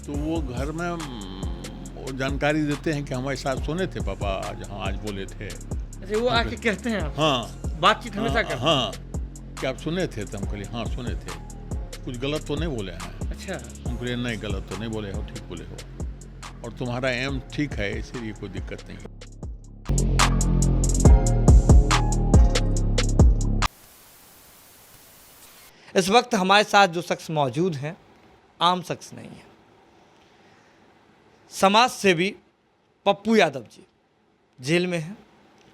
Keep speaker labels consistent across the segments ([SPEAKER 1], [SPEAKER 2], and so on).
[SPEAKER 1] तो वो घर में वो जानकारी देते हैं कि हमारे साथ सुने थे पापा जहाँ आज बोले थे।
[SPEAKER 2] अच्छा, वो आके कहते हैं आप?
[SPEAKER 1] हाँ,
[SPEAKER 2] बातचीत हमेशा करते हैं?
[SPEAKER 1] हाँ, क्या आप सुने थे? तो हम कहलिए हाँ सुने थे, कुछ गलत तो नहीं बोले हैं।
[SPEAKER 2] अच्छा,
[SPEAKER 1] हम कहलिए नहीं गलत तो नहीं बोले हो, ठीक बोले हो, और तुम्हारा एम ठीक है, इसीलिए कोई दिक्कत नहीं है।
[SPEAKER 2] इस वक्त हमारे साथ जो शख्स मौजूद हैं आम शख्स नहीं है, समाज सेवी पप्पू यादव जी जेल में हैं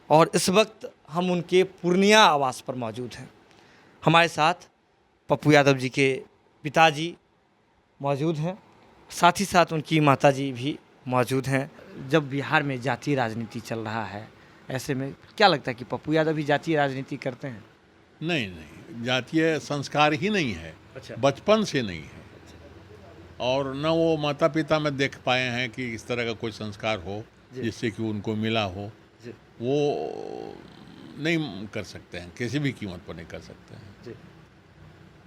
[SPEAKER 2] और इस वक्त हम उनके पूर्णिया आवास पर मौजूद हैं। हमारे साथ पप्पू यादव जी के पिताजी मौजूद हैं, साथ ही साथ उनकी माताजी भी मौजूद हैं। जब बिहार में जातीय राजनीति चल रहा है, ऐसे में क्या लगता है कि पप्पू यादव भी जातीय राजनीति करते हैं?
[SPEAKER 1] नहीं नहीं, जातीय संस्कार ही नहीं है।
[SPEAKER 2] अच्छा।
[SPEAKER 1] बचपन से नहीं है, और न वो माता पिता में देख पाए हैं कि इस तरह का कोई संस्कार हो जिससे कि उनको मिला हो। वो नहीं कर सकते हैं, किसी भी कीमत पर नहीं कर सकते हैं।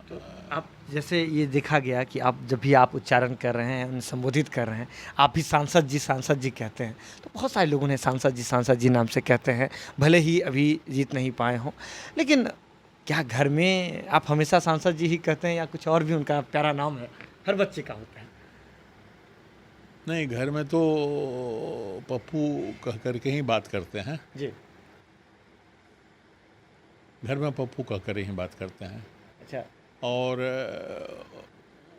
[SPEAKER 2] तो आप जैसे ये देखा गया कि आप जब भी आप उच्चारण कर रहे हैं, उन्हें संबोधित कर रहे हैं, आप भी सांसद जी कहते हैं, तो बहुत सारे लोग उन्हें सांसद जी नाम से कहते हैं, भले ही अभी जीत नहीं पाए हों। लेकिन क्या घर में आप हमेशा सांसद जी ही कहते हैं या कुछ और भी उनका प्यारा नाम है, हर बच्चे का होता है?
[SPEAKER 1] नहीं, घर में तो पप्पू कह करके ही बात करते हैं।
[SPEAKER 2] जी।
[SPEAKER 1] घर में पप्पू कह कर ही बात करते हैं।
[SPEAKER 2] अच्छा।
[SPEAKER 1] और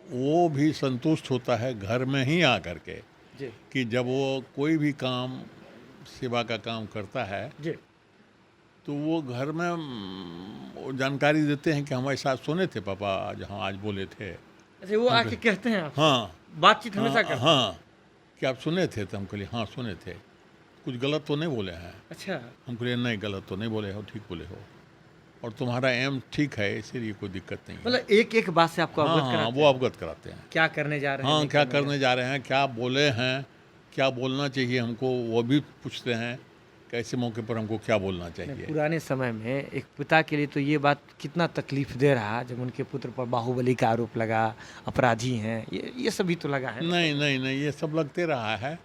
[SPEAKER 1] वो भी संतुष्ट होता है घर में ही आ करके
[SPEAKER 2] जी।
[SPEAKER 1] कि जब वो कोई भी काम, सेवा का काम करता है,
[SPEAKER 2] जी।
[SPEAKER 1] तो वो घर में वो जानकारी देते हैं कि हमारे साथ सुने थे पापा जहाँ आज बोले थे।
[SPEAKER 2] अच्छा, वो आके कहते हैं आप?
[SPEAKER 1] हाँ,
[SPEAKER 2] बातचीत हमेशा करते हैं?
[SPEAKER 1] हाँ, क्या आप सुने थे? तो हम कहलिए हाँ सुने थे, कुछ गलत तो नहीं बोले हैं।
[SPEAKER 2] अच्छा।
[SPEAKER 1] हम कहलिए नहीं गलत तो नहीं बोले हो, ठीक बोले हो, और तुम्हारा एम ठीक है, इसीलिए कोई दिक्कत नहीं है।
[SPEAKER 2] मतलब एक एक बात से आपको अवगत
[SPEAKER 1] हाँ,
[SPEAKER 2] कराते
[SPEAKER 1] वो
[SPEAKER 2] हैं?
[SPEAKER 1] अवगत कराते हैं।
[SPEAKER 2] क्या करने जा रहे हैं?
[SPEAKER 1] हाँ,
[SPEAKER 2] नहीं
[SPEAKER 1] क्या करने जा रहे हैं, क्या बोले हैं, क्या बोलना चाहिए हमको, वो भी पूछते हैं कैसे मौके पर हमको क्या बोलना चाहिए।
[SPEAKER 2] पुराने समय में एक पिता के लिए तो ये बात कितना तकलीफ दे रहा जब उनके पुत्र पर बाहुबली का आरोप लगा, अपराधी हैं, ये सभी तो लगा है।
[SPEAKER 1] नहीं नहीं नहीं, ये सब लगते रहा है,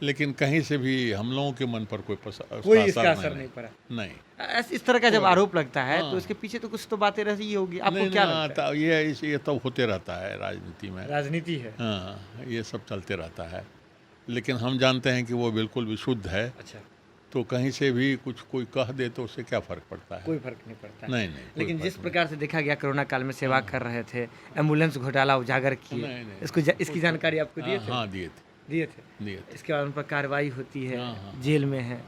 [SPEAKER 1] लेकिन कहीं से भी हम लोगों के मन पर कोई
[SPEAKER 2] इसका असर नहीं पड़ा।
[SPEAKER 1] नहीं।
[SPEAKER 2] इस तरह का जब आरोप लगता है तो इसके पीछे तो कुछ तो बातें रही होगी, आपको क्या लगता है?
[SPEAKER 1] ये तो होते रहता है राजनीति में,
[SPEAKER 2] राजनीति है।
[SPEAKER 1] हाँ, ये सब चलते रहता है, लेकिन हम जानते हैं कि वो बिल्कुल विशुद्ध है।
[SPEAKER 2] अच्छा।
[SPEAKER 1] तो कहीं से भी कुछ कोई कह दे तो उससे क्या फ़र्क पड़ता है?
[SPEAKER 2] कोई फर्क नहीं पड़ता।
[SPEAKER 1] नहीं नहीं,
[SPEAKER 2] लेकिन जिस प्रकार से देखा गया कोरोना काल में सेवा कर रहे थे, एम्बुलेंस घोटाला उजागर किए, इसकी जानकारी आपको दिए थे?
[SPEAKER 1] हाँ, दिए थे।
[SPEAKER 2] इसके बाद उन पर कार्रवाई होती है, जेल में है,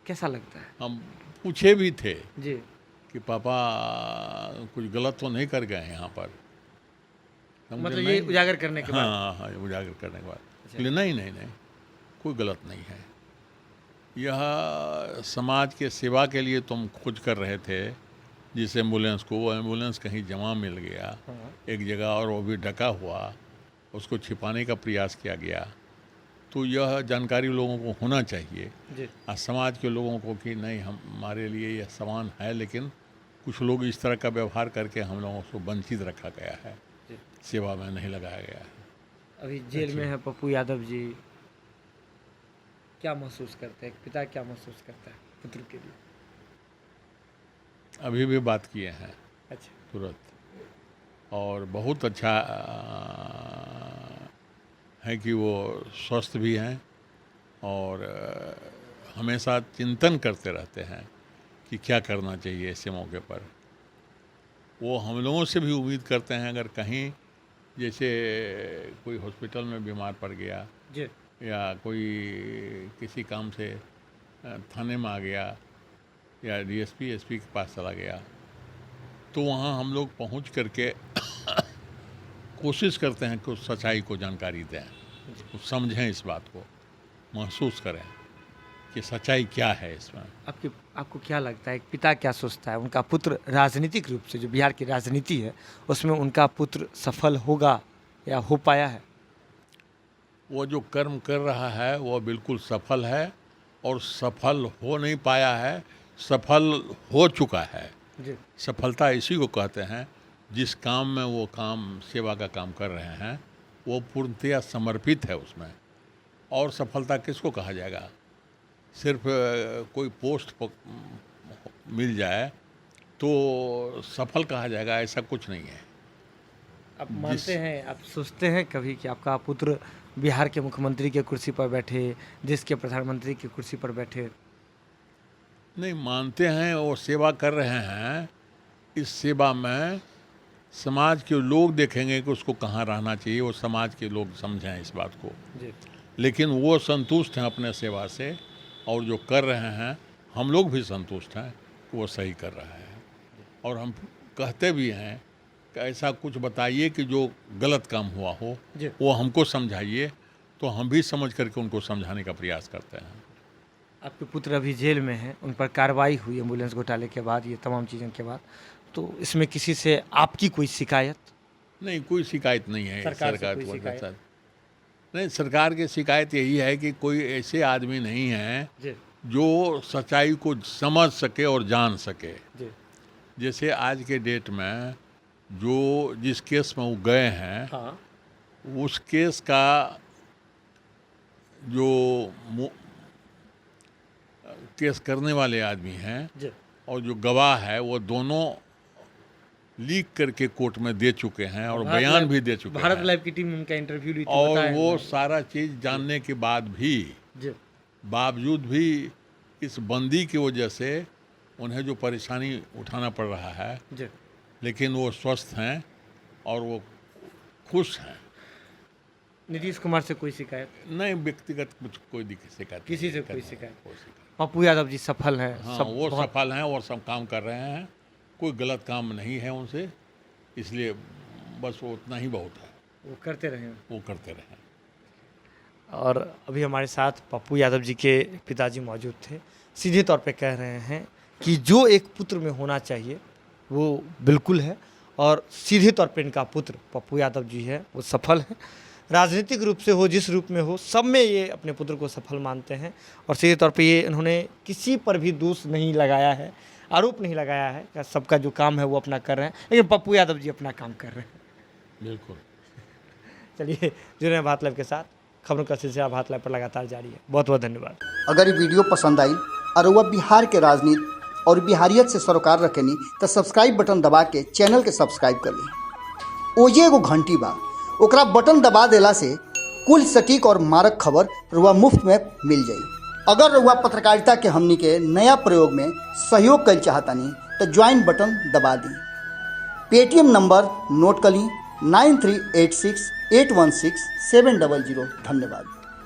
[SPEAKER 2] कैसा लगता है?
[SPEAKER 1] हम पूछे भी थे
[SPEAKER 2] जी
[SPEAKER 1] कि पापा कुछ गलत तो नहीं कर गए यहाँ पर?
[SPEAKER 2] मतलब ये उजागर करने के बाद?
[SPEAKER 1] हाँ, उजागर करने के बाद नहीं, कोई गलत नहीं है। यह समाज के सेवा के लिए तुम खोज कर रहे थे जिस एम्बुलेंस को, वो एम्बुलेंस कहीं जमा मिल गया एक जगह, और वो भी ढका हुआ, उसको छिपाने का प्रयास किया गया। तो यह जानकारी लोगों को होना चाहिए, और समाज के लोगों को कि नहीं, हमारे लिए यह समान है, लेकिन कुछ लोग इस तरह का व्यवहार करके हम लोगों को वंचित रखा गया है, सेवा में नहीं लगाया गया है।
[SPEAKER 2] अभी जेल में है पप्पू यादव जी, क्या महसूस करते हैं? पिता क्या महसूस करता है पुत्र के लिए?
[SPEAKER 1] अभी भी बात किए हैं।
[SPEAKER 2] अच्छा।
[SPEAKER 1] तुरंत, और बहुत अच्छा है कि वो स्वस्थ भी हैं, और हमेशा चिंतन करते रहते हैं कि क्या करना चाहिए ऐसे मौके पर। वो हम लोगों से भी उम्मीद करते हैं, अगर कहीं जैसे कोई हॉस्पिटल में बीमार पड़ गया
[SPEAKER 2] जी,
[SPEAKER 1] या कोई किसी काम से थाने में आ गया या डीएसपी एसपी के पास चला गया, तो वहाँ हम लोग पहुँच करके कोशिश करते हैं कि उस सच्चाई को जानकारी दें, कुछ समझें, इस बात को महसूस करें कि सच्चाई क्या है इसमें।
[SPEAKER 2] आपको क्या लगता है पिता क्या सोचता है? उनका पुत्र राजनीतिक रूप से, जो बिहार की राजनीति है उसमें उनका पुत्र सफल होगा या हो पाया है?
[SPEAKER 1] वो जो कर्म कर रहा है वो बिल्कुल सफल है, और सफल हो नहीं पाया है, सफल हो चुका है
[SPEAKER 2] जी।
[SPEAKER 1] सफलता इसी को कहते हैं जिस काम में वो काम, सेवा का काम कर रहे हैं, वो पूर्णतया समर्पित है उसमें। और सफलता किसको कहा जाएगा? सिर्फ कोई पोस्ट मिल जाए तो सफल कहा जाएगा, ऐसा कुछ नहीं है।
[SPEAKER 2] आप मानते हैं, आप सोचते हैं कभी कि आपका पुत्र बिहार के मुख्यमंत्री की कुर्सी पर बैठे, देश के प्रधानमंत्री की कुर्सी पर बैठे?
[SPEAKER 1] नहीं मानते हैं, वो सेवा कर रहे हैं। इस सेवा में समाज के लोग देखेंगे कि उसको कहाँ रहना चाहिए, वो समाज के लोग समझें इस बात को
[SPEAKER 2] जी।
[SPEAKER 1] लेकिन वो संतुष्ट हैं अपने सेवा से, और जो कर रहे हैं हम लोग भी संतुष्ट हैं कि वो सही कर रहा है। और हम कहते भी हैं कि ऐसा कुछ बताइए कि जो गलत काम हुआ हो, वो हमको समझाइए, तो हम भी समझ करके उनको समझाने का प्रयास करते हैं।
[SPEAKER 2] आपके पुत्र अभी जेल में हैं, उन पर कार्रवाई हुई एम्बुलेंस घोटाले के बाद, ये तमाम चीज़ों के बाद, तो इसमें किसी से आपकी कोई शिकायत?
[SPEAKER 1] नहीं, कोई शिकायत नहीं है
[SPEAKER 2] सरकार से कोई शिकायत?
[SPEAKER 1] नहीं, सरकार की शिकायत यही है कि कोई ऐसे आदमी नहीं है जो सच्चाई को समझ सके और जान सके। जैसे आज के डेट में जो जिस केस में वो गए हैं,
[SPEAKER 2] हाँ।
[SPEAKER 1] उस केस का जो केस करने वाले आदमी हैं और जो गवाह है, वो दोनों लीक करके कोर्ट में दे चुके हैं और बयान भी दे चुके हैं।
[SPEAKER 2] भारत लाइव की टीम ने उनका इंटरव्यू ली थी,
[SPEAKER 1] और वो सारा चीज़ जानने के बाद भी बावजूद भी इस बंदी की वजह से उन्हें जो परेशानी उठाना पड़ रहा है, लेकिन वो स्वस्थ हैं और वो खुश हैं।
[SPEAKER 2] नीतीश कुमार से कोई शिकायत
[SPEAKER 1] नहीं? व्यक्तिगत कुछ कोई शिकायत,
[SPEAKER 2] किसी से कोई शिकायत? पप्पू यादव जी सफल हैं।
[SPEAKER 1] हाँ, वो सफल हैं और सब काम कर रहे हैं, कोई गलत काम नहीं है उनसे, इसलिए बस वो उतना ही बहुत है।
[SPEAKER 2] वो करते रहे। और अभी हमारे साथ पप्पू यादव जी के पिताजी मौजूद थे। सीधे तौर पे कह रहे हैं कि जो एक पुत्र में होना चाहिए वो बिल्कुल है, और सीधे तौर पे इनका पुत्र पप्पू यादव जी है, वो सफल है। राजनीतिक रूप से हो, जिस रूप में हो, सब में ये अपने पुत्र को सफल मानते हैं। और सीधे तौर पे ये इन्होंने किसी पर भी दोष नहीं लगाया है, आरोप नहीं लगाया है कि सबका जो काम है वो अपना कर रहे हैं, लेकिन पप्पू यादव जी अपना काम कर रहे हैं।
[SPEAKER 1] बिल्कुल।
[SPEAKER 2] चलिए, जुड़े हैं भारत लाइव के साथ। खबरों का सिलसिला भारत लाइव पर लगातार जारी है। बहुत बहुत धन्यवाद।
[SPEAKER 3] अगर ये वीडियो पसंद आई और वह बिहार के राजनीति और बिहारियत से सरोकार रखेनी तो सब्सक्राइब बटन दबा के चैनल के सब्सक्राइब कर ली। ओजे एगो घंटी बा, ओकरा बटन दबा देला से कुल सटीक और मारक खबर रुआ मुफ्त में मिल जाई। अगर रुआ पत्रकारिता के हमनी के नया प्रयोग में सहयोग कर चाहतानी तो ज्वाइन बटन दबा दी। पेटीएम नंबर नोट कर ली 9386816700। धन्यवाद।